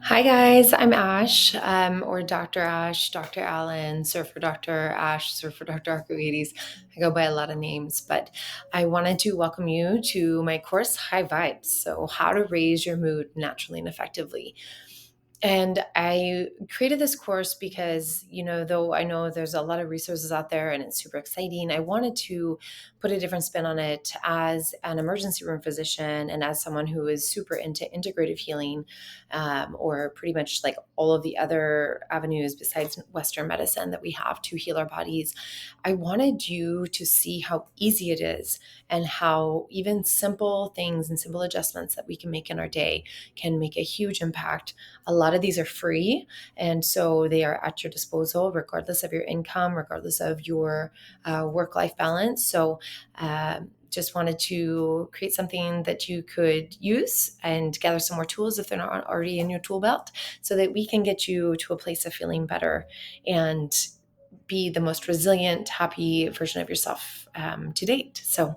Hi guys, I'm Ash, or Dr. Ash, Dr. Allen, Surfer Dr. Ash, Surfer Dr. Archimedes. I go by a lot of names, but I wanted to welcome you to my course, High Vibes. So, how to raise your mood naturally and effectively. And I created this course because, though I know there's a lot of resources out there and it's super exciting, I wanted to put a different spin on it as an emergency room physician and as someone who is super into integrative healing, or pretty much like all of the other avenues besides Western medicine that we have to heal our bodies. I wanted you to see how easy it is and how even simple things and simple adjustments that we can make in our day can make a huge impact. A lot of these are free, and so they are at your disposal, regardless of your income, regardless of your work-life balance. So, just wanted to create something that you could use and gather some more tools if they're not already in your tool belt, so that we can get you to a place of feeling better and be the most resilient, happy version of yourself to date. So,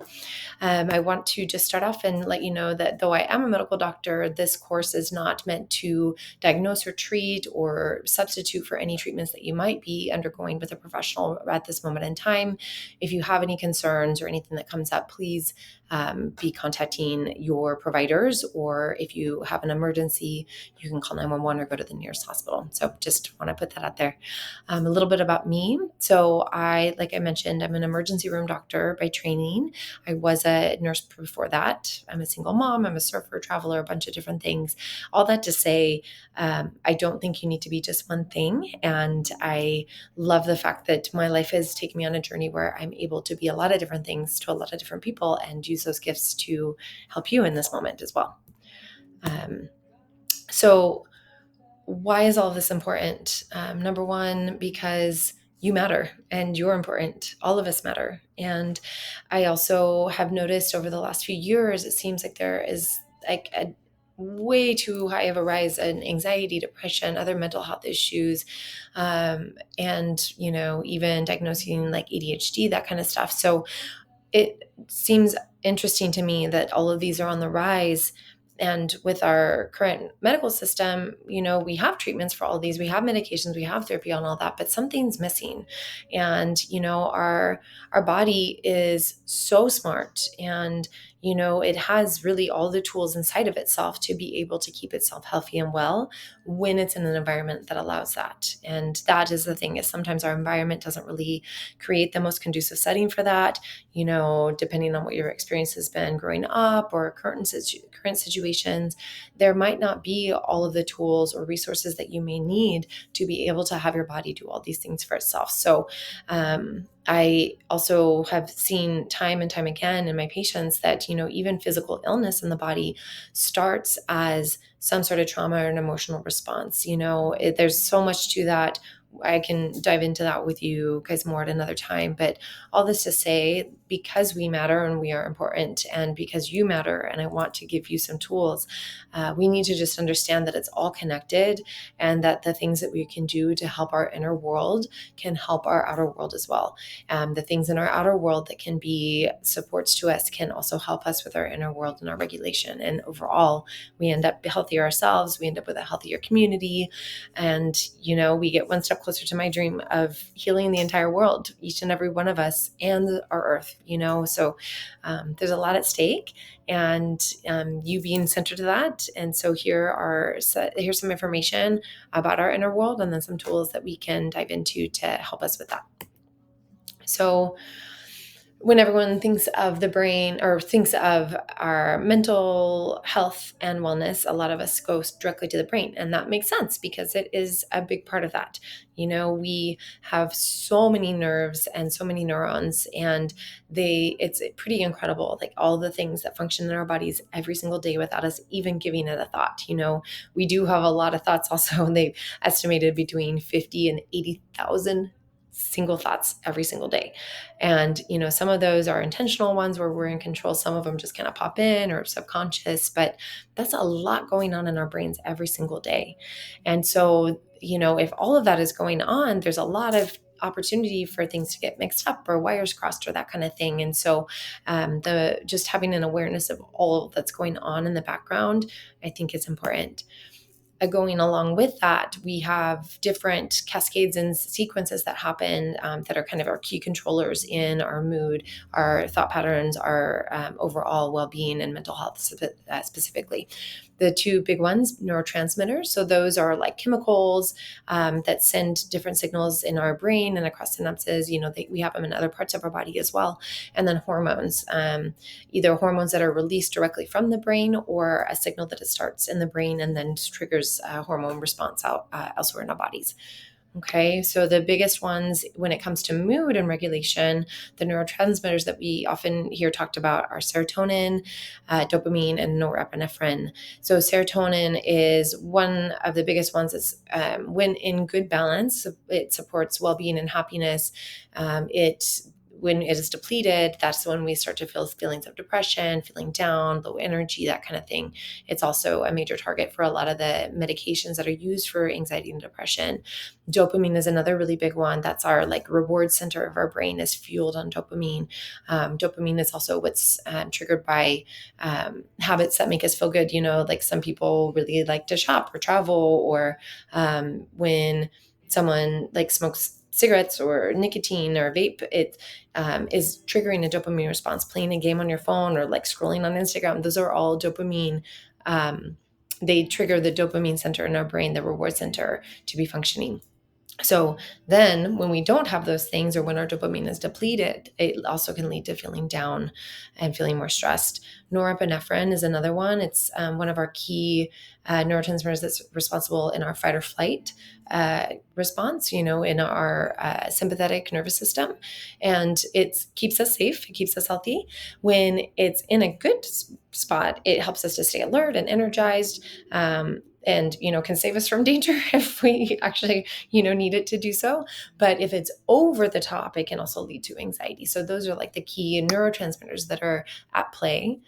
I want to just start off and let you know that though I am a medical doctor, this course is not meant to diagnose or treat or substitute for any treatments that you might be undergoing with a professional at this moment in time. If you have any concerns or anything that comes up, please be contacting your providers, or if you have an emergency, you can call 911 or go to the nearest hospital. So just want to put that out there. A little bit about me. So like I mentioned, I'm an emergency room doctor by training. I was a nurse before that. I'm a single mom. I'm a surfer, traveler, a bunch of different things. All that to say, I don't think you need to be just one thing. And I love the fact that my life has taken me on a journey where I'm able to be a lot of different things to a lot of different people and use those gifts to help you in this moment as well. So, why is all of this important? Number one, because you matter and you're important. All of us matter. And I also have noticed over the last few years, it seems like there is like a way too high of a rise in anxiety, depression, other mental health issues, and, even diagnosing like ADHD, that kind of stuff. So it seems interesting to me that all of these are on the rise. And with our current medical system, we have treatments for all of these, we have medications, we have therapy on all that, but something's missing. And, our body is so smart, and, it has really all the tools inside of itself to be able to keep itself healthy and well when it's in an environment that allows that. And that is the thing, is sometimes our environment doesn't really create the most conducive setting for that. Depending on what your experience has been growing up or current situations, there might not be all of the tools or resources that you may need to be able to have your body do all these things for itself. So, I also have seen time and time again in my patients that, even physical illness in the body starts as some sort of trauma or an emotional response. There's so much to that. I can dive into that with you guys more at another time. But all this to say, because we matter and we are important, and because you matter, and I want to give you some tools, we need to just understand that it's all connected, and that the things that we can do to help our inner world can help our outer world as well. The things in our outer world that can be supports to us can also help us with our inner world and our regulation. And overall, we end up healthier ourselves. We end up with a healthier community. And, we get one step closer to my dream of healing the entire world, each and every one of us, and our earth, So there's a lot at stake, and you being centered to that. And so here's some information about our inner world, and then some tools that we can dive into to help us with that. So, when everyone thinks of the brain or thinks of our mental health and wellness, a lot of us go directly to the brain. And that makes sense because it is a big part of that. We have so many nerves and so many neurons, and it's pretty incredible, like all the things that function in our bodies every single day without us even giving it a thought. We do have a lot of thoughts also. They've estimated between 50 and 80,000 single thoughts every single day. And, some of those are intentional ones where we're in control. Some of them just kind of pop in or subconscious, but that's a lot going on in our brains every single day. And so, if all of that is going on, there's a lot of opportunity for things to get mixed up or wires crossed or that kind of thing. And so the just having an awareness of all that's going on in the background, I think is important. going along with that, we have different cascades and sequences that happen that are kind of our key controllers in our mood, our thought patterns, our overall well-being and mental health specifically. The two big ones, neurotransmitters. So those are like chemicals that send different signals in our brain and across synapses. We have them in other parts of our body as well. And then hormones, either hormones that are released directly from the brain or a signal that it starts in the brain and then triggers a hormone response out elsewhere in our bodies. Okay, so the biggest ones when it comes to mood and regulation, the neurotransmitters that we often hear talked about are serotonin, dopamine, and norepinephrine. So serotonin is one of the biggest ones. It's when in good balance, it supports well-being and happiness. When it is depleted, that's when we start to feel feelings of depression, feeling down, low energy, that kind of thing. It's also a major target for a lot of the medications that are used for anxiety and depression. Dopamine is another really big one. That's our reward center of our brain is fueled on dopamine. Dopamine is also what's triggered by habits that make us feel good. Like some people really like to shop or travel, or when someone smokes cigarettes or nicotine or vape, it is triggering a dopamine response. Playing a game on your phone or scrolling on Instagram, those are all dopamine. They trigger the dopamine center in our brain, the reward center, to be functioning. So then when we don't have those things, or when our dopamine is depleted, it also can lead to feeling down and feeling more stressed. Norepinephrine is another one. It's one of our key neurotransmitters that's responsible in our fight or flight response, in our sympathetic nervous system. And it keeps us safe. It keeps us healthy. When it's in a good spot, it helps us to stay alert and energized. And can save us from danger if we actually need it to do so. But if it's over the top, it can also lead to anxiety. So those are the key neurotransmitters that are at play.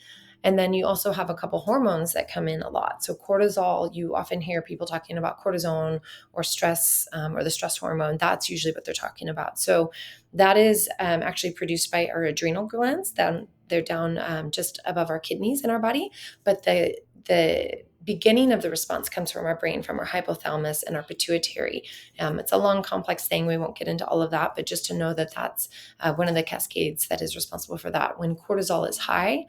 And then you also have a couple hormones that come in a lot. So cortisol, you often hear people talking about cortisone or stress, or the stress hormone. That's usually what they're talking about. So that is actually produced by our adrenal glands. They're down just above our kidneys in our body. But the beginning of the response comes from our brain, from our hypothalamus and our pituitary. It's a long, complex thing. We won't get into all of that, but just to know that that's one of the cascades that is responsible for that. When cortisol is high,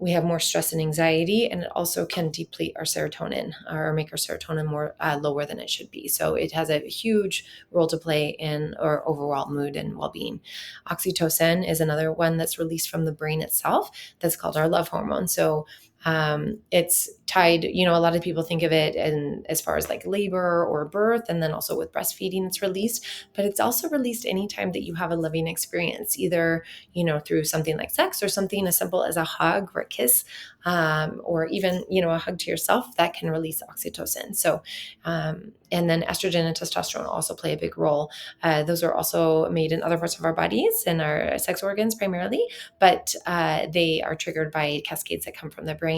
we have more stress and anxiety, and it also can deplete our serotonin or make our serotonin more lower than it should be. So it has a huge role to play in our overall mood and well-being. Oxytocin is another one that's released from the brain itself. That's called our love hormone. So it's tied, a lot of people think of it and as far as labor or birth, and then also with breastfeeding, it's released, but it's also released anytime that you have a loving experience, either, through something like sex or something as simple as a hug or a kiss, or even, a hug to yourself, that can release oxytocin. So, and then estrogen and testosterone also play a big role. Those are also made in other parts of our bodies and our sex organs primarily, but they are triggered by cascades that come from the brain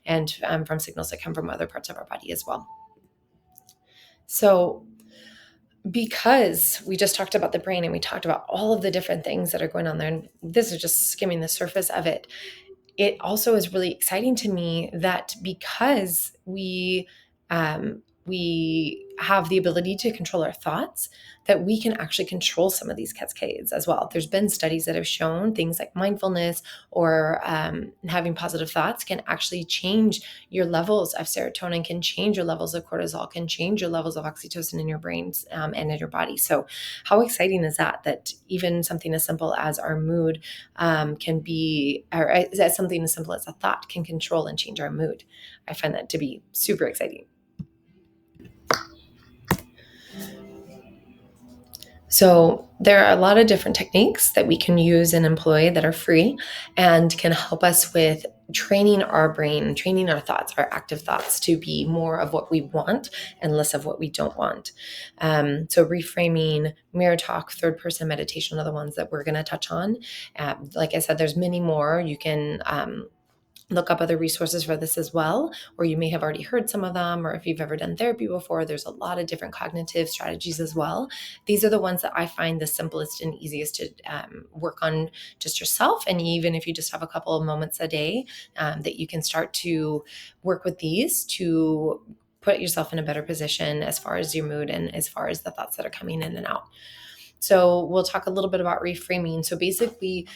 and from signals that come from other parts of our body as well. So because we just talked about the brain and we talked about all of the different things that are going on there, and this is just skimming the surface of it, it also is really exciting to me that because we have the ability to control our thoughts, that we can actually control some of these cascades as well. There's been studies that have shown things like mindfulness or having positive thoughts can actually change your levels of serotonin, can change your levels of cortisol, can change your levels of oxytocin in your brains and in your body. So how exciting is that even something as simple as our mood can be, or as something as simple as a thought can control and change our mood. I find that to be super exciting. So there are a lot of different techniques that we can use and employ that are free and can help us with training our brain, training our thoughts, our active thoughts to be more of what we want and less of what we don't want. So reframing, mirror talk, third person meditation are the ones that we're going to touch on. Like I said, there's many more. You can look up other resources for this as well, or you may have already heard some of them, or if you've ever done therapy before, there's a lot of different cognitive strategies as well. These are the ones that I find the simplest and easiest to work on just yourself. And even if you just have a couple of moments a day, that you can start to work with these to put yourself in a better position as far as your mood and as far as the thoughts that are coming in and out. So we'll talk a little bit about reframing. So basically,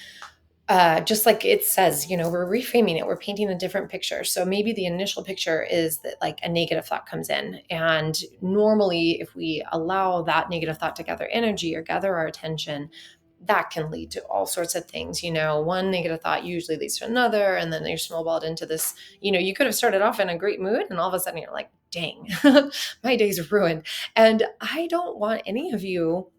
just like it says, we're reframing it, we're painting a different picture. So maybe the initial picture is that like a negative thought comes in. And normally, if we allow that negative thought to gather energy or gather our attention, that can lead to all sorts of things. One negative thought usually leads to another, and then you're snowballed into this. You could have started off in a great mood, and all of a sudden you're like, dang, my day's ruined. And I don't want any of you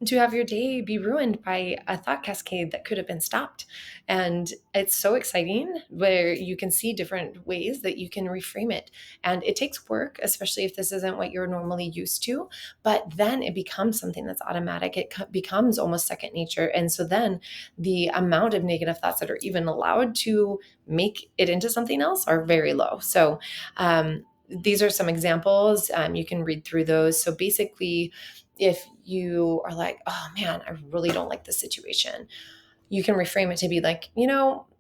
to have your day be ruined by a thought cascade that could have been stopped. And it's so exciting where you can see different ways that you can reframe it. And it takes work, especially if this isn't what you're normally used to, but then it becomes something that's automatic. It becomes almost second nature. And so then the amount of negative thoughts that are even allowed to make it into something else are very low. So, these are some examples. You can read through those. So basically, if you are like, oh man, I really don't like this situation, you can reframe it to be like,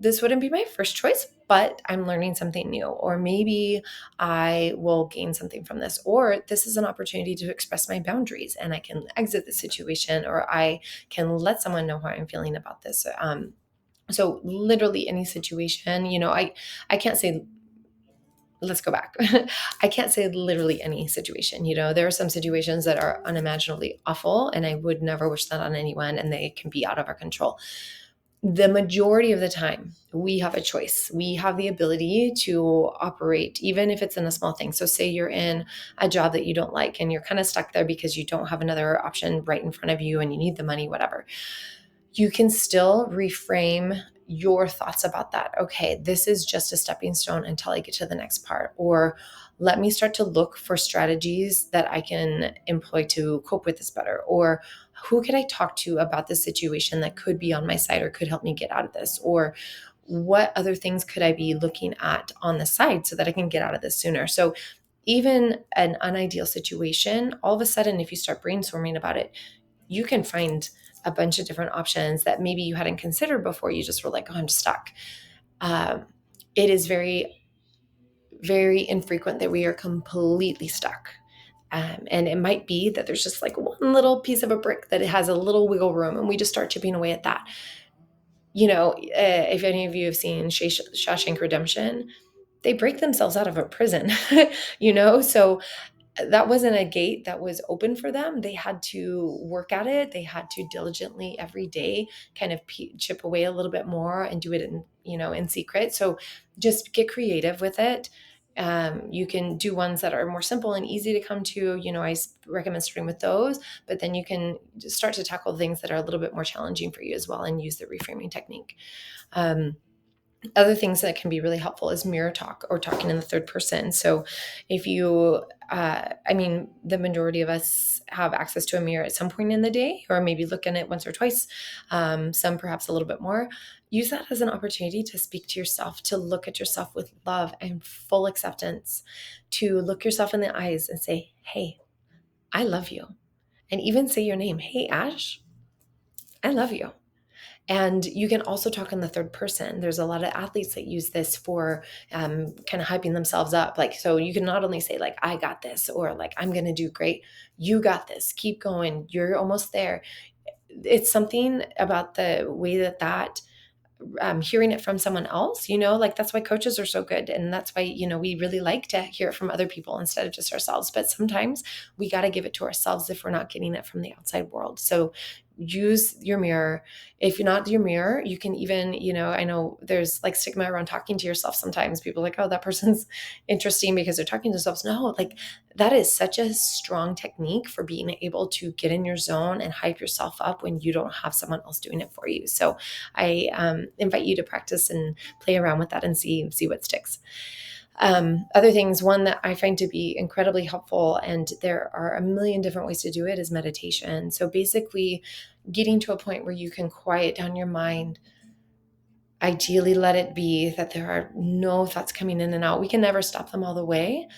this wouldn't be my first choice, but I'm learning something new. Or maybe I will gain something from this. Or this is an opportunity to express my boundaries and I can exit the situation, or I can let someone know how I'm feeling about this. So literally any situation, I can't say, let's go back. I can't say literally any situation. There are some situations that are unimaginably awful, and I would never wish that on anyone, and they can be out of our control. The majority of the time, we have a choice. We have the ability to operate, even if it's in a small thing. So, say you're in a job that you don't like, and you're kind of stuck there because you don't have another option right in front of you, and you need the money, whatever. You can still reframe your thoughts about that. Okay, this is just a stepping stone until I get to the next part. Or let me start to look for strategies that I can employ to cope with this better. Or who could I talk to about this situation that could be on my side or could help me get out of this? Or what other things could I be looking at on the side so that I can get out of this sooner? So even an unideal situation, all of a sudden, if you start brainstorming about it, you can find a bunch of different options that maybe you hadn't considered before. You just were like, oh, I'm stuck. It is very, very infrequent that we are completely stuck. And it might be that there's just like one little piece of a brick that it has a little wiggle room, and we just start chipping away at that. If any of you have seen Shawshank Redemption, they break themselves out of a prison, So that wasn't a gate that was open for them. They had to work at it. They had to diligently every day kind of chip away a little bit more and do it in secret. So just get creative with it. You can do ones that are more simple and easy to come to. I recommend starting with those, but then you can just start to tackle things that are a little bit more challenging for you as well and use the reframing technique. Other things that can be really helpful is mirror talk or talking in the third person. So if you, the majority of us have access to a mirror at some point in the day, or maybe look in it once or twice, some perhaps a little bit more. Use that as an opportunity to speak to yourself, to look at yourself with love and full acceptance, to look yourself in the eyes and say, hey, I love you. And even say your name. Hey, Ash, I love you. And you can also talk in the third person. There's a lot of athletes that use this for kind of hyping themselves up. Like, so you can not only say like, I got this, or like, I'm going to do great. You got this. Keep going. You're almost there. It's something about the way that hearing it from someone else, like that's why coaches are so good. And that's why, we really like to hear it from other people instead of just ourselves. But sometimes we got to give it to ourselves if we're not getting it from the outside world. So use your mirror. If you're not your mirror, you can even, I know there's like stigma around talking to yourself sometimes. People are like, oh, that person's interesting because they're talking to themselves. No, like that is such a strong technique for being able to get in your zone and hype yourself up when you don't have someone else doing it for you. So I invite you to practice and play around with that and see what sticks. Other things, one that I find to be incredibly helpful, and there are a million different ways to do it, is meditation. So basically getting to a point where you can quiet down your mind, ideally let it be that there are no thoughts coming in and out. We can never stop them all the way,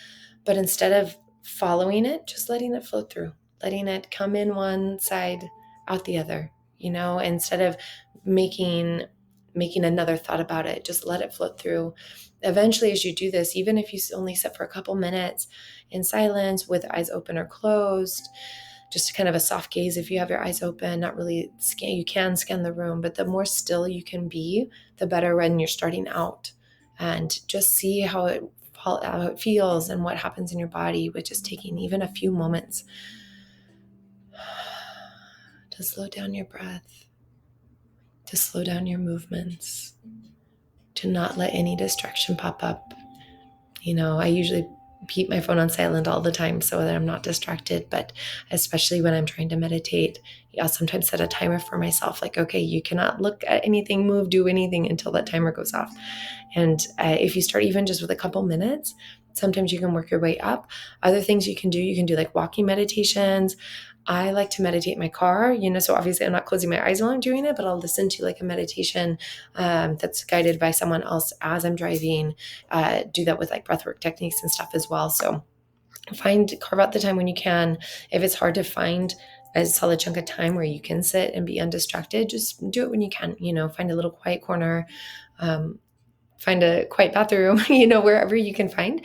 but instead of following it, just letting it flow through, letting it come in one side, out the other, instead of making making another thought about it. Just let it float through. Eventually, as you do this, even if you only sit for a couple minutes in silence with eyes open or closed, just kind of a soft gaze if you have your eyes open, not really scan, you can scan the room, but the more still you can be, the better when you're starting out. And just see how it feels and what happens in your body with just taking even a few moments to slow down your breath, to slow down your movements, to not let any distraction pop up. I usually keep my phone on silent all the time so that I'm not distracted, but especially when I'm trying to meditate, I'll sometimes set a timer for myself, like, okay, you cannot look at anything, move, do anything until that timer goes off. And if you start even just with a couple minutes, sometimes you can work your way up. Other things you can do like walking meditations. I like to meditate in my car, so obviously I'm not closing my eyes while I'm doing it, but I'll listen to like a meditation that's guided by someone else as I'm driving. Do that with like breathwork techniques and stuff as well. So carve out the time when you can. If it's hard to find a solid chunk of time where you can sit and be undistracted, just do it when you can. Find a little quiet corner. Find a quiet bathroom, wherever you can find.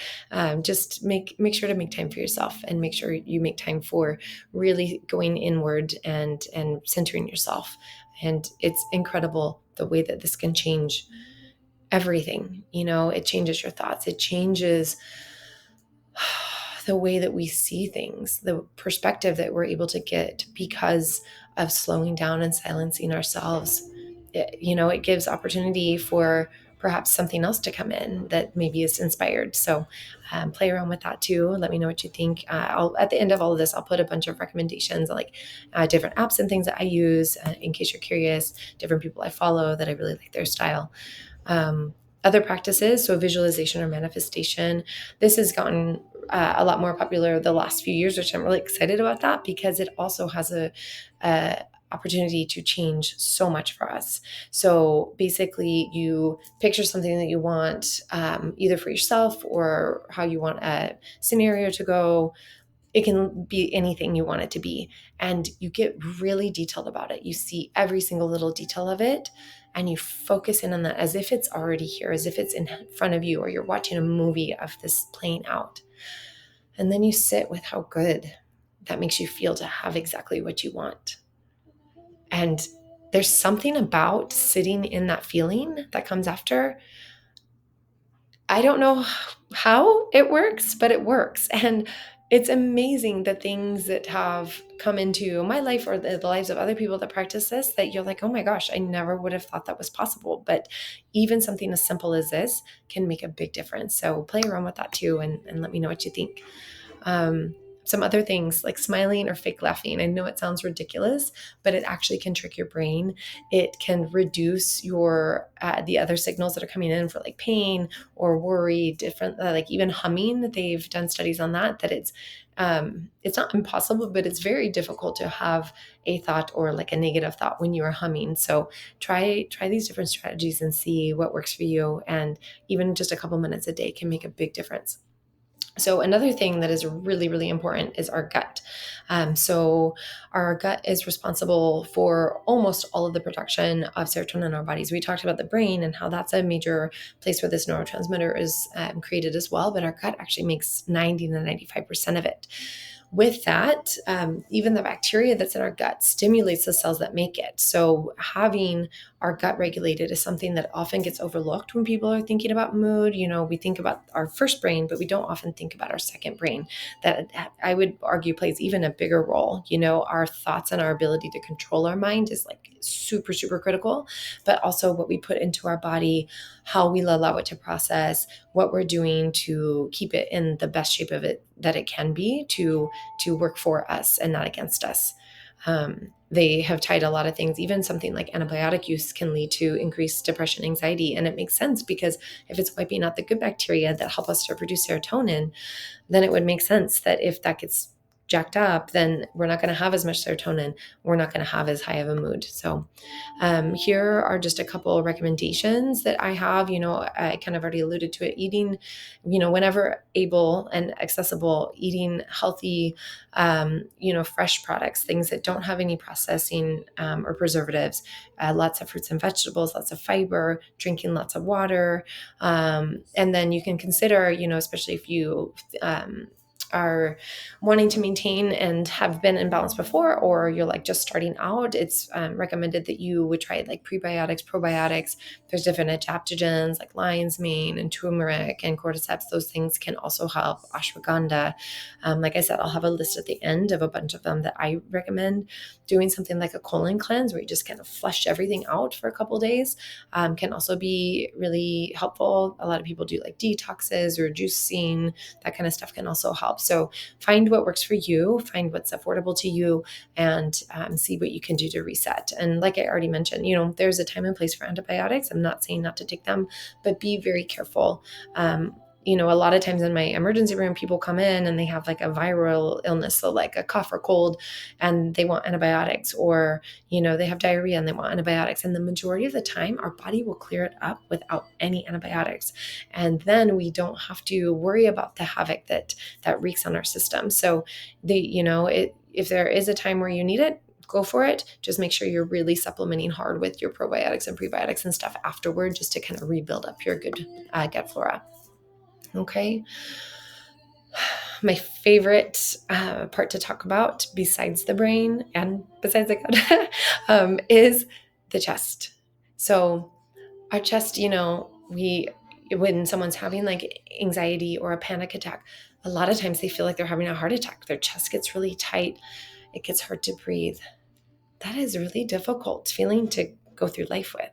Just make sure to make time for yourself, and make sure you make time for really going inward and centering yourself. And it's incredible the way that this can change everything. It changes your thoughts. It changes the way that we see things, the perspective that we're able to get because of slowing down and silencing ourselves. It gives opportunity for perhaps something else to come in that maybe is inspired. So play around with that too. Let me know what you think. At the end of all of this, I'll put a bunch of recommendations, like different apps and things that I use in case you're curious, different people I follow that I really like their style. Other practices, so visualization or manifestation, this has gotten a lot more popular the last few years, which I'm really excited about that, because it also has a opportunity to change so much for us. So basically, you picture something that you want, either for yourself or how you want a scenario to go. It can be anything you want it to be. And you get really detailed about it. You see every single little detail of it, and you focus in on that as if it's already here, as if it's in front of you, or you're watching a movie of this playing out. And then you sit with how good that makes you feel to have exactly what you want. And there's something about sitting in that feeling that comes after. I don't know how it works, but it works. And it's amazing the things that have come into my life or the lives of other people that practice this, that you're like, oh my gosh, I never would have thought that was possible. But even something as simple as this can make a big difference. So play around with that too, and let me know what you think. Some other things like smiling or fake laughing. I know it sounds ridiculous, but it actually can trick your brain. It can reduce your the other signals that are coming in for like pain or worry. Different, like even humming. They've done studies on that. That it's not impossible, but it's very difficult to have a thought or like a negative thought when you are humming. So try these different strategies and see what works for you. And even just a couple minutes a day can make a big difference. So another thing that is really, really important is our gut. So our gut is responsible for almost all of the production of serotonin in our bodies. We talked about the brain and how that's a major place where this neurotransmitter is created as well, but our gut actually makes 90 to 95% of it. With that, even the bacteria that's in our gut stimulates the cells that make it. So having our gut regulated is something that often gets overlooked when people are thinking about mood. We think about our first brain, but we don't often think about our second brain, that I would argue plays even a bigger role. Our thoughts and our ability to control our mind is like super, super critical, but also what we put into our body, how we allow it to process, what we're doing to keep it in the best shape of it that it can be, to work for us and not against us. They have tied a lot of things, even something like antibiotic use can lead to increased depression, anxiety. And it makes sense, because if it's wiping out the good bacteria that help us to produce serotonin, then it would make sense that if that gets jacked up, then we're not going to have as much serotonin. We're not going to have as high of a mood. So here are just a couple of recommendations that I have. I kind of already alluded to it. Eating, whenever able and accessible, eating healthy, fresh products, things that don't have any processing or preservatives, lots of fruits and vegetables, lots of fiber, drinking lots of water. And then you can consider, especially if you are wanting to maintain and have been in balance before, or you're like just starting out, it's recommended that you would try like prebiotics, probiotics. There's different adaptogens like lion's mane and turmeric and cordyceps. Those things can also help. Ashwagandha. Like I said, I'll have a list at the end of a bunch of them that I recommend. Doing something like a colon cleanse where you just kind of flush everything out for a couple days can also be really helpful. A lot of people do like detoxes or juicing. That kind of stuff can also help. So find what works for you, find what's affordable to you, and see what you can do to reset. And like I already mentioned, there's a time and place for antibiotics. I'm not saying not to take them, but be very careful. A lot of times in my emergency room, people come in and they have like a viral illness, so like a cough or cold, and they want antibiotics, or, they have diarrhea and they want antibiotics. And the majority of the time, our body will clear it up without any antibiotics. And then we don't have to worry about the havoc that wreaks on our system. So if there is a time where you need it, go for it. Just make sure you're really supplementing hard with your probiotics and prebiotics and stuff afterward, just to kind of rebuild up your good gut flora. Okay. My favorite part to talk about, besides the brain and besides the gut, is the chest. So our chest, when someone's having like anxiety or a panic attack, a lot of times they feel like they're having a heart attack. Their chest gets really tight. It gets hard to breathe. That is really difficult feeling to go through life with.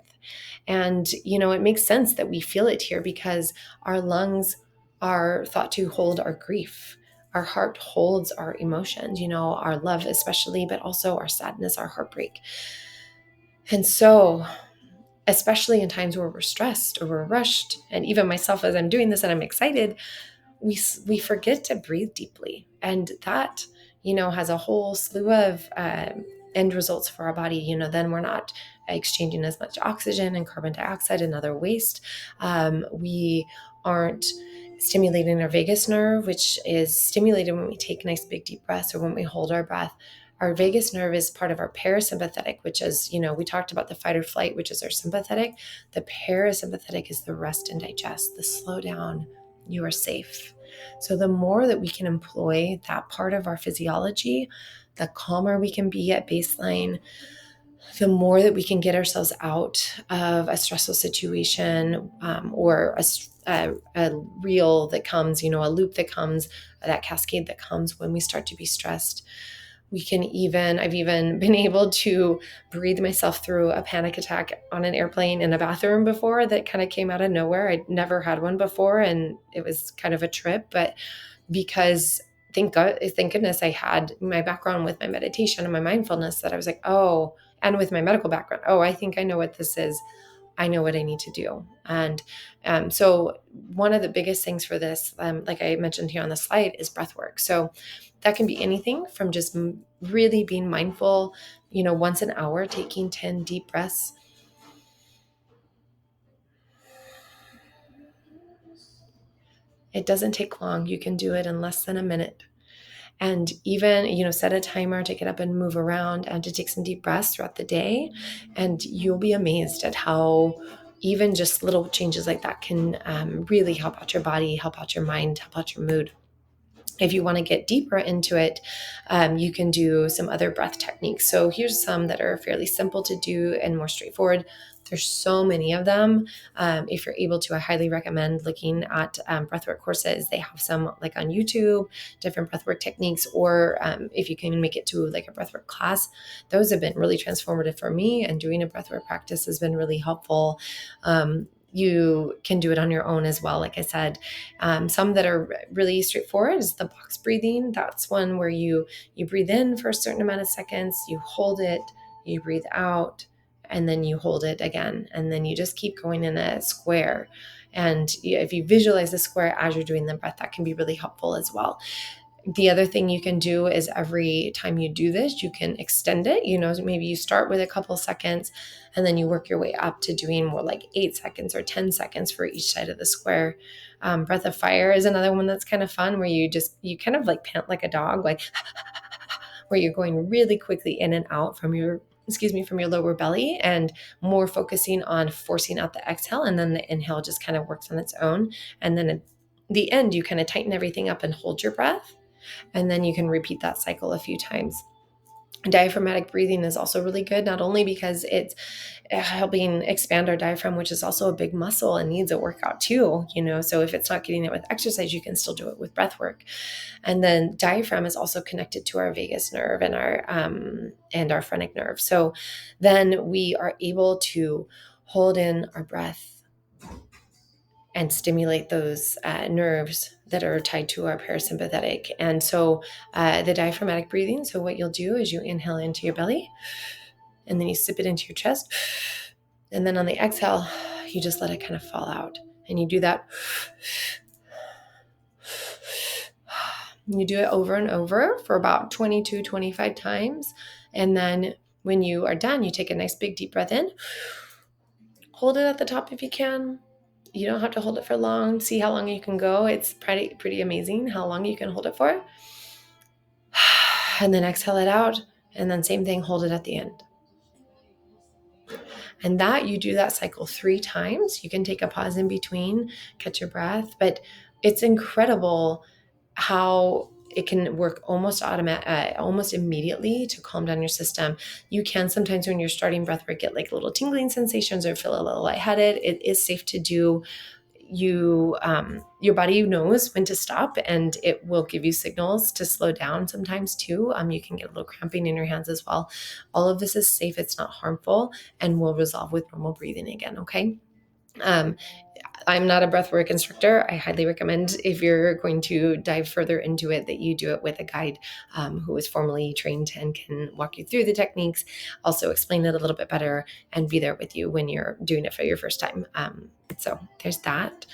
And, it makes sense that we feel it here because our lungs are thought to hold our grief. Our heart holds our emotions, our love especially, but also our sadness, our heartbreak. And so, especially in times where we're stressed or we're rushed, and even myself as I'm doing this and I'm excited, we forget to breathe deeply. And that, has a whole slew of end results for our body. Then we're not exchanging as much oxygen and carbon dioxide and other waste. We aren't stimulating our vagus nerve, which is stimulated when we take nice big deep breaths or when we hold our breath. Our vagus nerve is part of our parasympathetic, which is, we talked about the fight or flight, which is our sympathetic. The parasympathetic is the rest and digest, the slow down, you are safe. So the more that we can employ that part of our physiology, the calmer we can be at baseline, the more that we can get ourselves out of a stressful situation or a reel that comes, a loop that comes, that cascade that comes when we start to be stressed. I've even been able to breathe myself through a panic attack on an airplane in a bathroom before that kind of came out of nowhere. I'd never had one before, and it was kind of a trip, but because thank goodness I had my background with my meditation and my mindfulness, that I was like, oh, and with my medical background, oh, I think I know what this is. I know what I need to do. And so one of the biggest things for this, like I mentioned here on the slide, is breath work. So that can be anything from just really being mindful, once an hour, taking 10 deep breaths. It doesn't take long. You can do it in less than a minute. And even, set a timer to get up and move around and to take some deep breaths throughout the day. And you'll be amazed at how even just little changes like that can really help out your body, help out your mind, help out your mood. If you want to get deeper into it, you can do some other breath techniques. So here's some that are fairly simple to do and more straightforward. There's so many of them. If you're able to, I highly recommend looking at breathwork courses. They have some like on YouTube, different breathwork techniques, or if you can make it to like a breathwork class, those have been really transformative for me, and doing a breathwork practice has been really helpful. You can do it on your own as well. Like I said, some that are really straightforward is the box breathing. That's one where you breathe in for a certain amount of seconds, you hold it, you breathe out, and then you hold it again. And then you just keep going in a square. And if you visualize the square as you're doing the breath, that can be really helpful as well. The other thing you can do is every time you do this, you can extend it. Maybe you start with a couple seconds and then you work your way up to doing more like 8 seconds or 10 seconds for each side of the square. Breath of fire is another one that's kind of fun, where you kind of like pant like a dog, like where you're going really quickly in and out from your lower belly, and more focusing on forcing out the exhale. And then the inhale just kind of works on its own. And then at the end, you kind of tighten everything up and hold your breath. And then you can repeat that cycle a few times. Diaphragmatic breathing is also really good, not only because it's helping expand our diaphragm, which is also a big muscle and needs a workout too. So if it's not getting it with exercise, you can still do it with breath work. And then diaphragm is also connected to our vagus nerve and our phrenic nerve. So then we are able to hold in our breath and stimulate those nerves that are tied to our parasympathetic. And so the diaphragmatic breathing, so what you'll do is you inhale into your belly, and then you sip it into your chest. And then on the exhale, you just let it kind of fall out. And you do that. You do it over and over for about 22, 25 times. And then when you are done, you take a nice big deep breath in. Hold it at the top if you can. You don't have to hold it for long. See how long you can go. It's pretty amazing how long you can hold it for. And then exhale it out. And then same thing, hold it at the end. And that you do that cycle 3 times. You can take a pause in between, catch your breath, but it's incredible how it can work almost immediately to calm down your system. You can sometimes, when you're starting breath work, get like little tingling sensations or feel a little lightheaded. It is safe to do. Your body knows when to stop, and it will give you signals to slow down sometimes too. You can get a little cramping in your hands as well. All of this is safe. It's not harmful, and will resolve with normal breathing again. Okay. I'm not a breathwork instructor. I highly recommend, if you're going to dive further into it, that you do it with a guide who is formally trained and can walk you through the techniques, also explain it a little bit better, and be there with you when you're doing it for your first time. So there's that.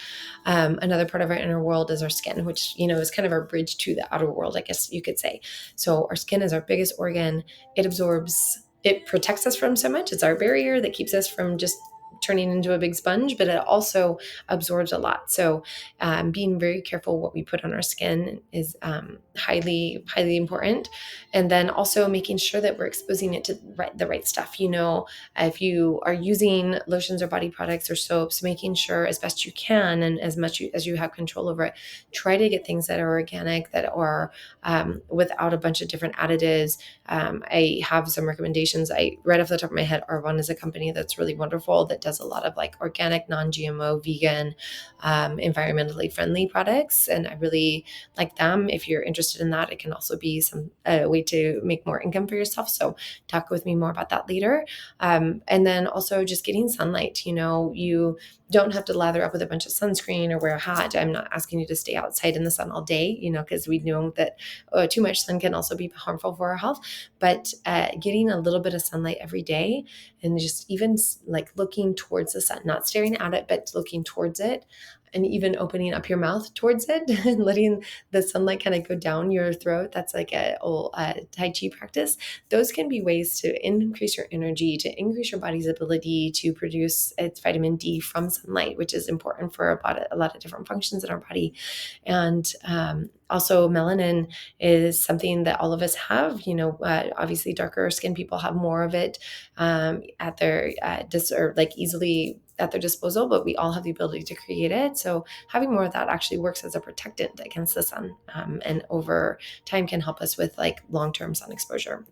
Another part of our inner world is our skin, which, is kind of our bridge to the outer world, I guess you could say. So our skin is our biggest organ. It protects us from so much. It's our barrier that keeps us from just turning into a big sponge, but it also absorbs a lot. So being very careful what we put on our skin is highly, highly important. And then also making sure that we're exposing it to the right stuff. If you are using lotions or body products or soaps, making sure as best you can, and as much as you have control over it, try to get things that are organic, that are without a bunch of different additives. I have some recommendations. Right off the top of my head, Arvon is a company that's really wonderful, that does a lot of like organic, non-GMO, vegan, environmentally friendly products. And I really like them. If you're interested in that, it can also be some way to make more income for yourself. So talk with me more about that later. And then also just getting sunlight. You don't have to lather up with a bunch of sunscreen or wear a hat. I'm not asking you to stay outside in the sun all day, because we know that too much sun can also be harmful for our health. But getting a little bit of sunlight every day, and just even like looking towards the sun, not staring at it, but looking towards it, and even opening up your mouth towards it and letting the sunlight kind of go down your throat. That's like a old Tai Chi practice. Those can be ways to increase your energy, to increase your body's ability to produce its vitamin D from sunlight, which is important for a lot of different functions in our body. And also melanin is something that all of us have. Obviously darker skinned people have more of it at their easily at their disposal, but we all have the ability to create it. So having more of that actually works as a protectant against the sun, and over time can help us with like long-term sun exposure.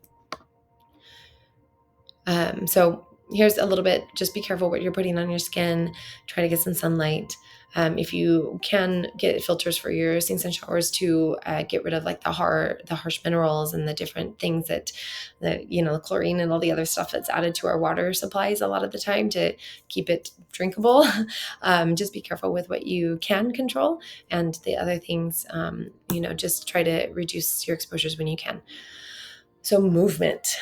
So here's a little bit, just be careful what you're putting on your skin. Try to get some sunlight. If you can get filters for your sinks and showers to get rid of like the harsh minerals and the different things that the chlorine and all the other stuff that's added to our water supplies a lot of the time to keep it drinkable. Just be careful with what you can control, and the other things, just try to reduce your exposures when you can. So movement.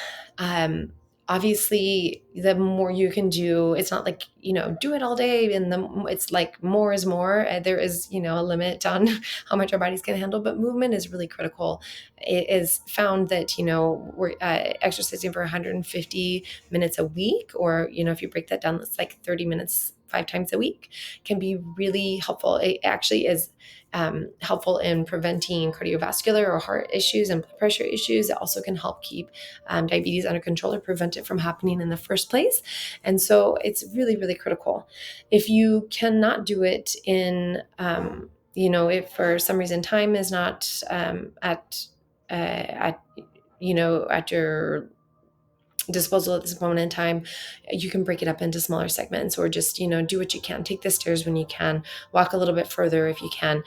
Obviously, the more you can do, it's not like, do it all day, and it's like more is more. There is, a limit on how much our bodies can handle, but movement is really critical. It is found that, we're exercising for 150 minutes a week, or, if you break that down, it's like 30 minutes 5 times a week, can be really helpful. It actually is helpful in preventing cardiovascular or heart issues and blood pressure issues. It also can help keep diabetes under control or prevent it from happening in the first place. And so it's really, really critical. If you cannot do it if for some reason time is not at your disposal at this moment in time, you can break it up into smaller segments, or just, do what you can. Take the stairs when you can, walk a little bit further if you can.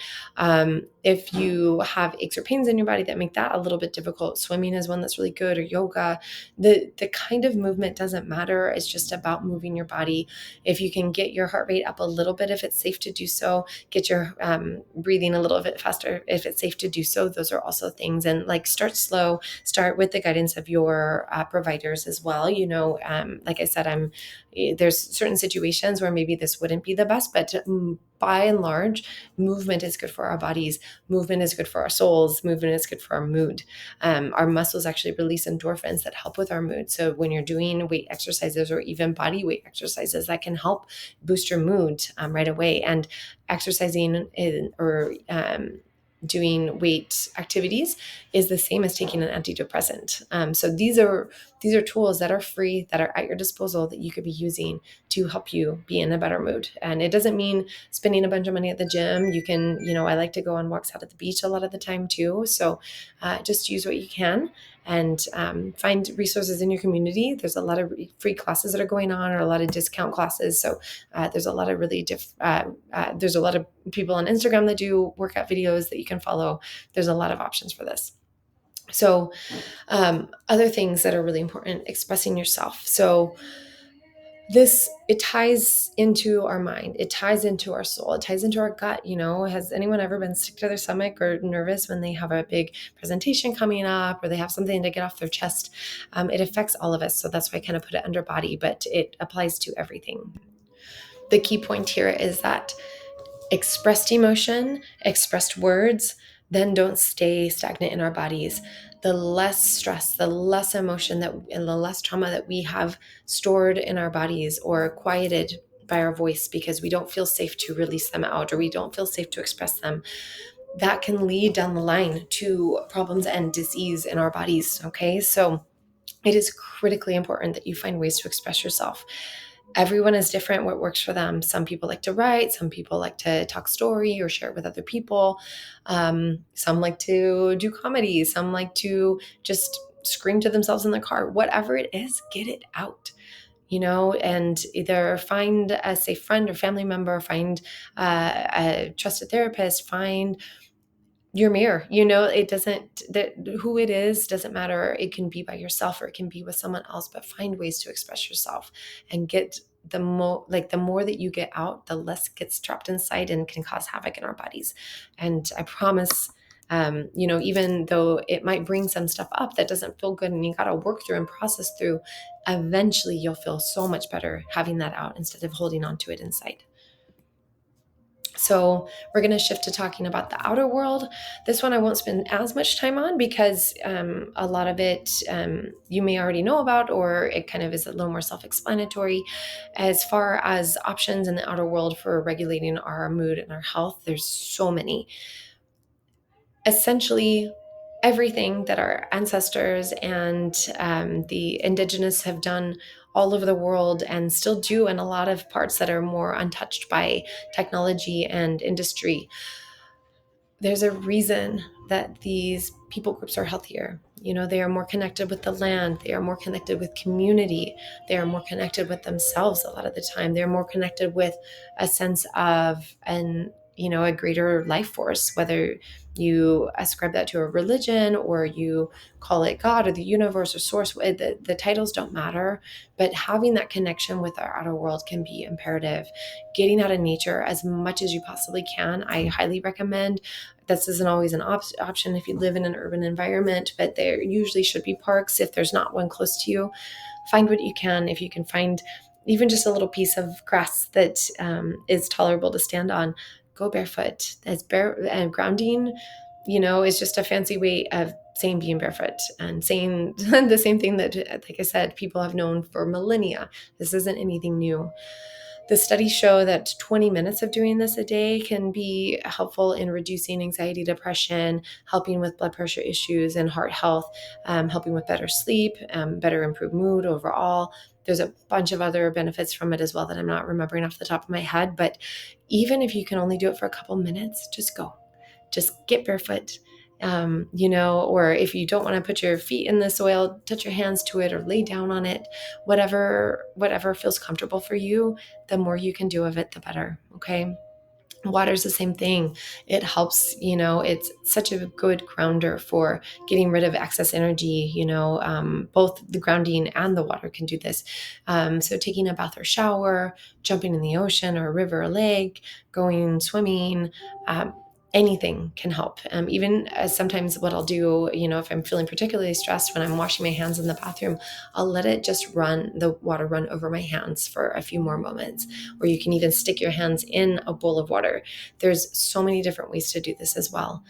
If you have aches or pains in your body that make that a little bit difficult, swimming is one that's really good, or yoga. The kind of movement doesn't matter. It's just about moving your body. If you can get your heart rate up a little bit, if it's safe to do so, get your breathing a little bit faster if it's safe to do so. Those are also things. And like, start slow, start with the guidance of your providers as well. Like I said, there's certain situations where maybe this wouldn't be the best, but by and large, movement is good for our bodies. Movement is good for our souls. Movement is good for our mood. Our muscles actually release endorphins that help with our mood. So when you're doing weight exercises, or even body weight exercises, that can help boost your mood right away. And exercising or doing weight activities is the same as taking an antidepressant. So these are tools that are free, that are at your disposal, that you could be using to help you be in a better mood. And it doesn't mean spending a bunch of money at the gym. You can, I like to go on walks out at the beach a lot of the time too. So just use what you can, and find resources in your community. There's a lot of free classes that are going on, or a lot of discount classes. So there's a lot of there's a lot of people on Instagram that do workout videos that you can follow. There's a lot of options for this. So other things that are really important: expressing yourself. So it ties into our mind, it ties into our soul, it ties into our gut. Has anyone ever been sick to their stomach or nervous when they have a big presentation coming up, or they have something to get off their chest? It affects all of us. So that's why I kind of put it under body, but it applies to everything. The key point here is that expressed emotion, expressed words, then don't stay stagnant in our bodies. The less stress, the less emotion and the less trauma that we have stored in our bodies, or quieted by our voice because we don't feel safe to release them out, or we don't feel safe to express them, that can lead down the line to problems and disease in our bodies. Okay, so it is critically important that you find ways to express yourself. Everyone is different, what works for them. Some people like to write, some people like to talk story or share it with other people. Some like to do comedy, some like to just scream to themselves in the car. Whatever it is, get it out, and either find a safe friend or family member, find a trusted therapist, find your mirror. It doesn't, that who it is doesn't matter. It can be by yourself, or it can be with someone else, but find ways to express yourself, and get the more that you get out, the less gets trapped inside and can cause havoc in our bodies. And I promise, even though it might bring some stuff up that doesn't feel good and you got to work through and process through, eventually you'll feel so much better having that out instead of holding on to it inside. So we're going to shift to talking about the outer world. This one I won't spend as much time on, because a lot of it you may already know about, or it kind of is a little more self-explanatory. As far as options in the outer world for regulating our mood and our health, there's so many. Essentially, everything that our ancestors and the indigenous have done all over the world, and still do in a lot of parts that are more untouched by technology and industry. There's a reason that these people groups are healthier. They are more connected with the land. They are more connected with community. They are more connected with themselves a lot of the time. They're more connected with a sense of an a greater life force, whether you ascribe that to a religion or you call it God or the universe or source. The titles don't matter, but having that connection with our outer world can be imperative. Getting out of nature as much as you possibly can, I highly recommend. This isn't always an option if you live in an urban environment, but there usually should be parks. If there's not one close to you, find what you can. If you can find even just a little piece of grass that is tolerable to stand on, go barefoot. As bare and grounding, is just a fancy way of saying being barefoot and saying the same thing that, like I said, people have known for millennia. This isn't anything new. The studies show that 20 minutes of doing this a day can be helpful in reducing anxiety, depression, helping with blood pressure issues and heart health, helping with better sleep, better improved mood overall. There's a bunch of other benefits from it as well that I'm not remembering off the top of my head. But even if you can only do it for a couple minutes, just go. Just get barefoot. Or if you don't want to put your feet in the soil, touch your hands to it or lay down on it, whatever feels comfortable for you. The more you can do of it, the better. Okay. Water's the same thing. It helps, it's such a good grounder for getting rid of excess energy. Both the grounding and the water can do this. So taking a bath or shower, jumping in the ocean or a river or lake, going swimming, anything can help. Even sometimes what I'll do, if I'm feeling particularly stressed when I'm washing my hands in the bathroom, I'll let it just the water run over my hands for a few more moments. Or you can even stick your hands in a bowl of water. There's so many different ways to do this as well.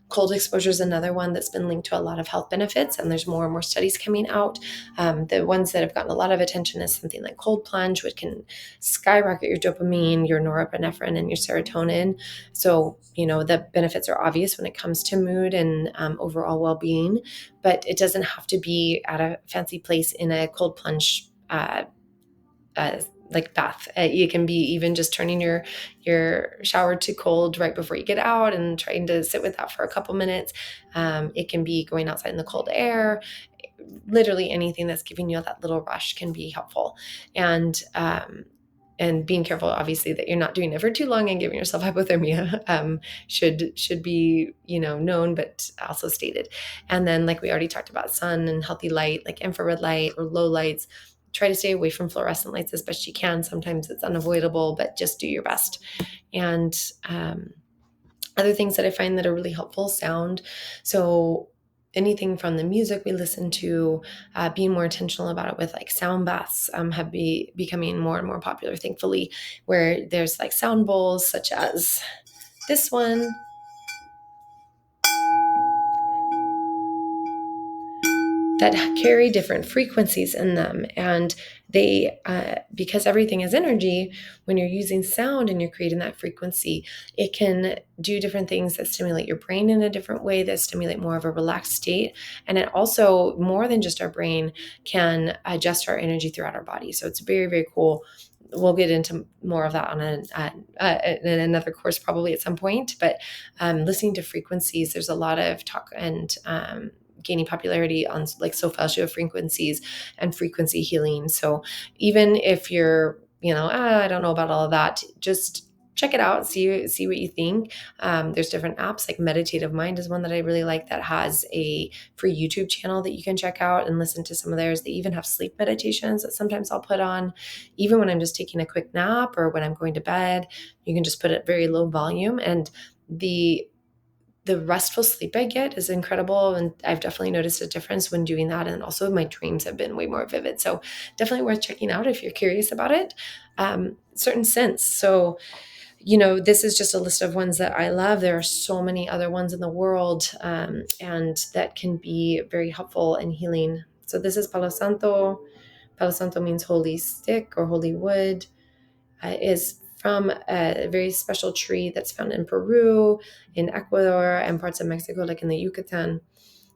Cold exposure is another one that's been linked to a lot of health benefits, and there's more and more studies coming out. The ones that have gotten a lot of attention is something like cold plunge, which can skyrocket your dopamine, your norepinephrine, and your serotonin. So, the benefits are obvious when it comes to mood and overall well-being, but it doesn't have to be at a fancy place in a cold plunge like bath. You can be even just turning your shower to cold right before you get out and trying to sit with that for a couple minutes. It can be going outside in the cold air. Literally anything that's giving you that little rush can be helpful. And being careful, obviously, that you're not doing it for too long and giving yourself hypothermia should be, known, but also stated. And then, like we already talked about, sun and healthy light, like infrared light or low lights. Try to stay away from fluorescent lights as best you can. Sometimes it's unavoidable, but just do your best. And other things that I find that are really helpful, sound. So anything from the music we listen to, being more intentional about it with like sound baths have becoming more and more popular, thankfully, where there's like sound bowls such as this one that carry different frequencies in them. And they, because everything is energy, when you're using sound and you're creating that frequency, it can do different things that stimulate your brain in a different way, that stimulate more of a relaxed state. And it also, more than just our brain, can adjust our energy throughout our body. So it's very, very cool. We'll get into more of that on in another course probably at some point. But listening to frequencies, there's a lot of talk and gaining popularity on like solfeggio frequencies and frequency healing. So even if you're, I don't know about all of that, just check it out, see what you think. There's different apps, like Meditative Mind is one that I really like, that has a free YouTube channel that you can check out and listen to some of theirs. They even have sleep meditations that sometimes I'll put on, even when I'm just taking a quick nap or when I'm going to bed. You can just put it very low volume, and the restful sleep I get is incredible. And I've definitely noticed a difference when doing that. And also my dreams have been way more vivid. So definitely worth checking out if you're curious about it. Certain scents. So, this is just a list of ones that I love. There are so many other ones in the world, and that can be very helpful and healing. So this is Palo Santo. Palo Santo means holy stick or holy wood. Is from a very special tree that's found in Peru, in Ecuador, and parts of Mexico, like in the Yucatan.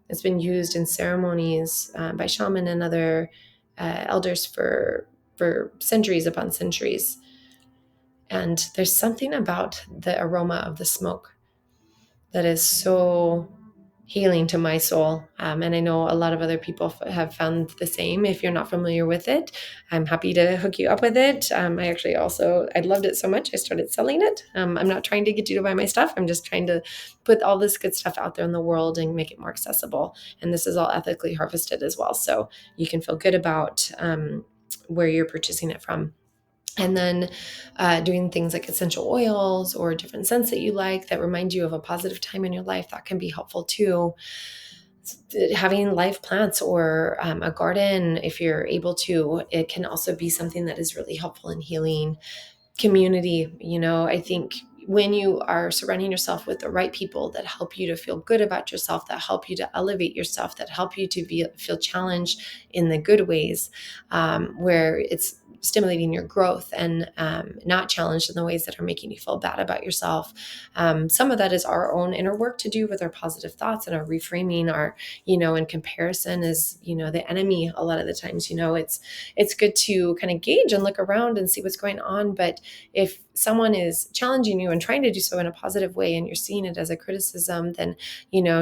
It's been used in ceremonies by shaman and other elders for centuries upon centuries. And there's something about the aroma of the smoke that is so healing to my soul. And I know a lot of other people have found the same. If you're not familiar with it, I'm happy to hook you up with it. I loved it so much, I started selling it. I'm not trying to get you to buy my stuff. I'm just trying to put all this good stuff out there in the world and make it more accessible. And this is all ethically harvested as well. So you can feel good about where you're purchasing it from. And then doing things like essential oils or different scents that you like that remind you of a positive time in your life, that can be helpful too. Having live plants or a garden, if you're able to, it can also be something that is really helpful in healing. Community, I think when you are surrounding yourself with the right people that help you to feel good about yourself, that help you to elevate yourself, that help you to feel challenged in the good ways, where it's stimulating your growth and not challenged in the ways that are making you feel bad about yourself. Some of that is our own inner work to do with our positive thoughts and our reframing. Our, in comparison is, the enemy a lot of the times. It's good to kind of gauge and look around and see what's going on. But if someone is challenging you and trying to do so in a positive way and you're seeing it as a criticism, then,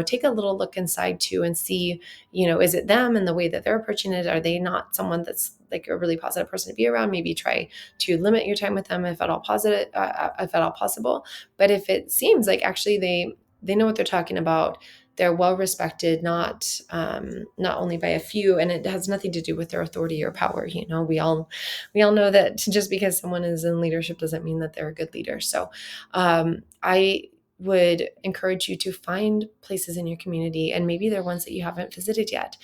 take a little look inside too and see, is it them and the way that they're approaching it? Are they not someone that's like a really positive person to be around? Maybe try to limit your time with them if at all positive, if at all possible. But if it seems like actually they know what they're talking about, they're well respected, not only by a few, and it has nothing to do with their authority or power. We all know that just because someone is in leadership doesn't mean that they're a good leader. So I would encourage you to find places in your community, and maybe they're ones that you haven't visited yet.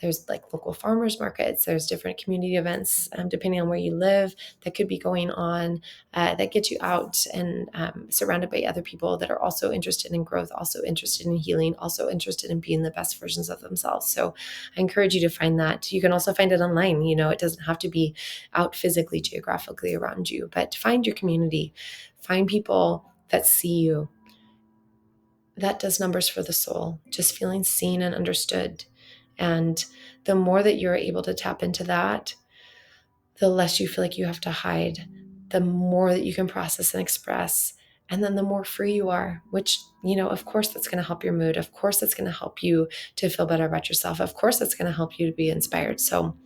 There's like local farmers markets. There's different community events, depending on where you live, that could be going on, that get you out and surrounded by other people that are also interested in growth, also interested in healing, also interested in being the best versions of themselves. So I encourage you to find that. You can also find it online. It doesn't have to be out physically, geographically around you, but find your community, find people that see you. That does numbers for the soul, just feeling seen and understood. And the more that you're able to tap into that, the less you feel like you have to hide, the more that you can process and express. And then the more free you are, which, of course, that's going to help your mood. Of course, that's going to help you to feel better about yourself. Of course, that's going to help you to be inspired. So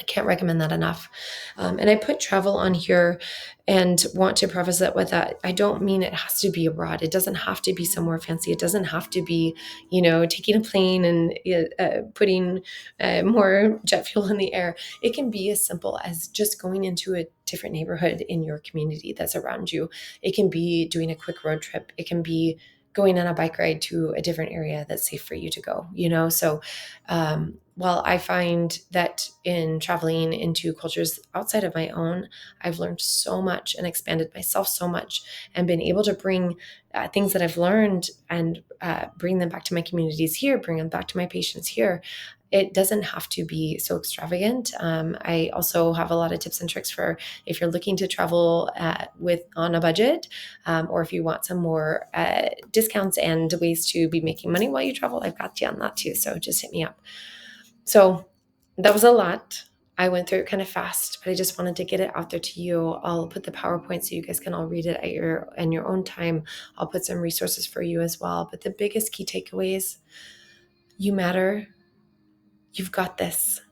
I can't recommend that enough. And I put travel on here and want to preface that with that. I don't mean it has to be abroad. It doesn't have to be somewhere fancy. It doesn't have to be, taking a plane and putting more jet fuel in the air. It can be as simple as just going into a different neighborhood in your community that's around you. It can be doing a quick road trip. It can be going on a bike ride to a different area that's safe for you to go, So while I find that in traveling into cultures outside of my own, I've learned so much and expanded myself so much and been able to bring things that I've learned and bring them back to my communities here, bring them back to my patients here. It doesn't have to be so extravagant. I also have a lot of tips and tricks for if you're looking to travel on a budget, or if you want some more discounts and ways to be making money while you travel. I've got you on that too. So just hit me up. So that was a lot. I went through it kind of fast, but I just wanted to get it out there to you. I'll put the PowerPoint so you guys can all read it at your own time. I'll put some resources for you as well. But the biggest key takeaways: you matter. You've got this.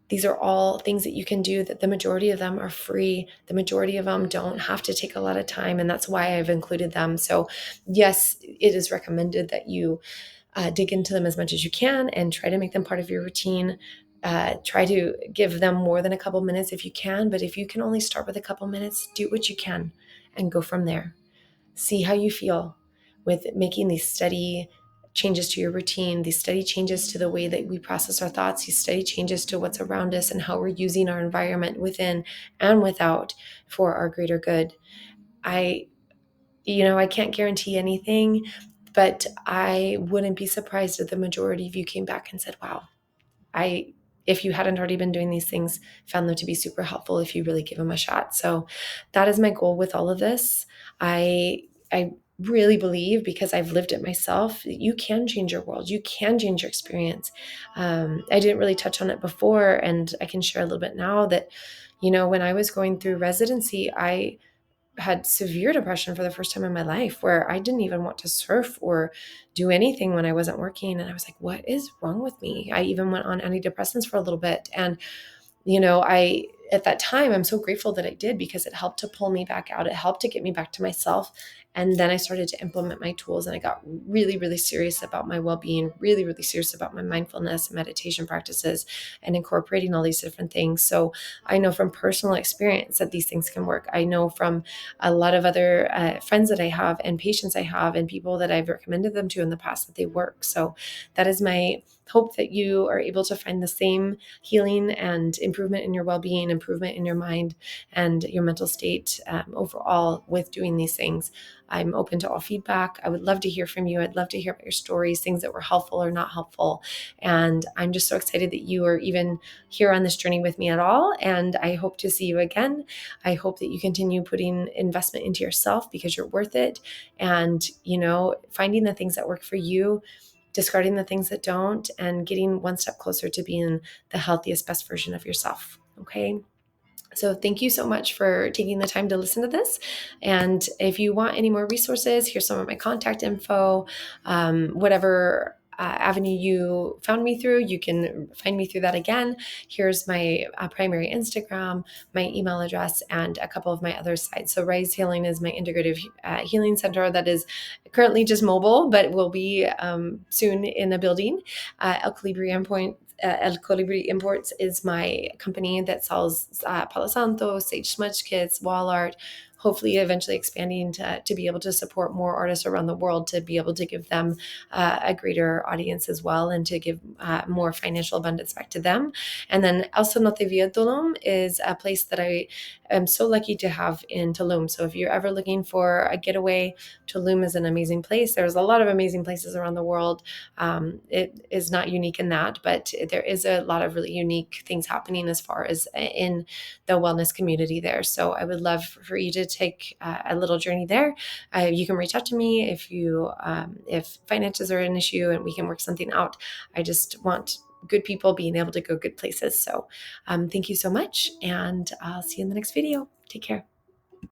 These are all things that you can do, that the majority of them are free. The majority of them don't have to take a lot of time, and that's why I've included them. So yes, it is recommended that you dig into them as much as you can and try to make them part of your routine. Try to give them more than a couple minutes if you can, but if you can only start with a couple minutes, do what you can and go from there. See how you feel with making these steady changes to your routine, these steady changes to the way that we process our thoughts, these steady changes to what's around us and how we're using our environment within and without for our greater good. I can't guarantee anything, but I wouldn't be surprised if the majority of you came back and said, wow, if you hadn't already been doing these things, found them to be super helpful if you really give them a shot. So that is my goal with all of this. I really believe, because I've lived it myself, that you can change your world. You can change your experience. I didn't really touch on it before, and I can share a little bit now that, when I was going through residency, I had severe depression for the first time in my life, where I didn't even want to surf or do anything when I wasn't working. And I was like, what is wrong with me? I even went on antidepressants for a little bit. And at that time, I'm so grateful that I did, because it helped to pull me back out. It helped to get me back to myself. And then I started to implement my tools, and I got really, really serious about my well-being, really, really serious about my mindfulness, meditation practices, and incorporating all these different things. So I know from personal experience that these things can work. I know from a lot of other friends that I have and patients I have and people that I've recommended them to in the past that they work. So that is my hope, that you are able to find the same healing and improvement in your well-being, improvement in your mind and your mental state overall with doing these things. I'm open to all feedback. I would love to hear from you. I'd love to hear about your stories, things that were helpful or not helpful. And I'm just so excited that you are even here on this journey with me at all. And I hope to see you again. I hope that you continue putting investment into yourself, because you're worth it. And, finding the things that work for you, discarding the things that don't, and getting one step closer to being the healthiest, best version of yourself. Okay. So thank you so much for taking the time to listen to this. And if you want any more resources, here's some of my contact info. Whatever avenue you found me through, you can find me through that again. Here's my primary Instagram, my email address, and a couple of my other sites. So Rise Healing is my integrative healing center that is currently just mobile, but will be soon in a building. El Colibri Imports is my company that sells Palo Santo, Sage Smudge Kits, wall art, hopefully eventually expanding to be able to support more artists around the world, to be able to give them a greater audience as well, and to give more financial abundance back to them. And then El Cenote Via Tulum is a place that I am so lucky to have in Tulum. So if you're ever looking for a getaway, Tulum is an amazing place. There's a lot of amazing places around the world. It is not unique in that, but there is a lot of really unique things happening as far as in the wellness community there. So I would love for you to take a little journey there. You can reach out to me if finances are an issue and we can work something out. I just want good people being able to go good places. So thank you so much, and I'll see you in the next video. Take care.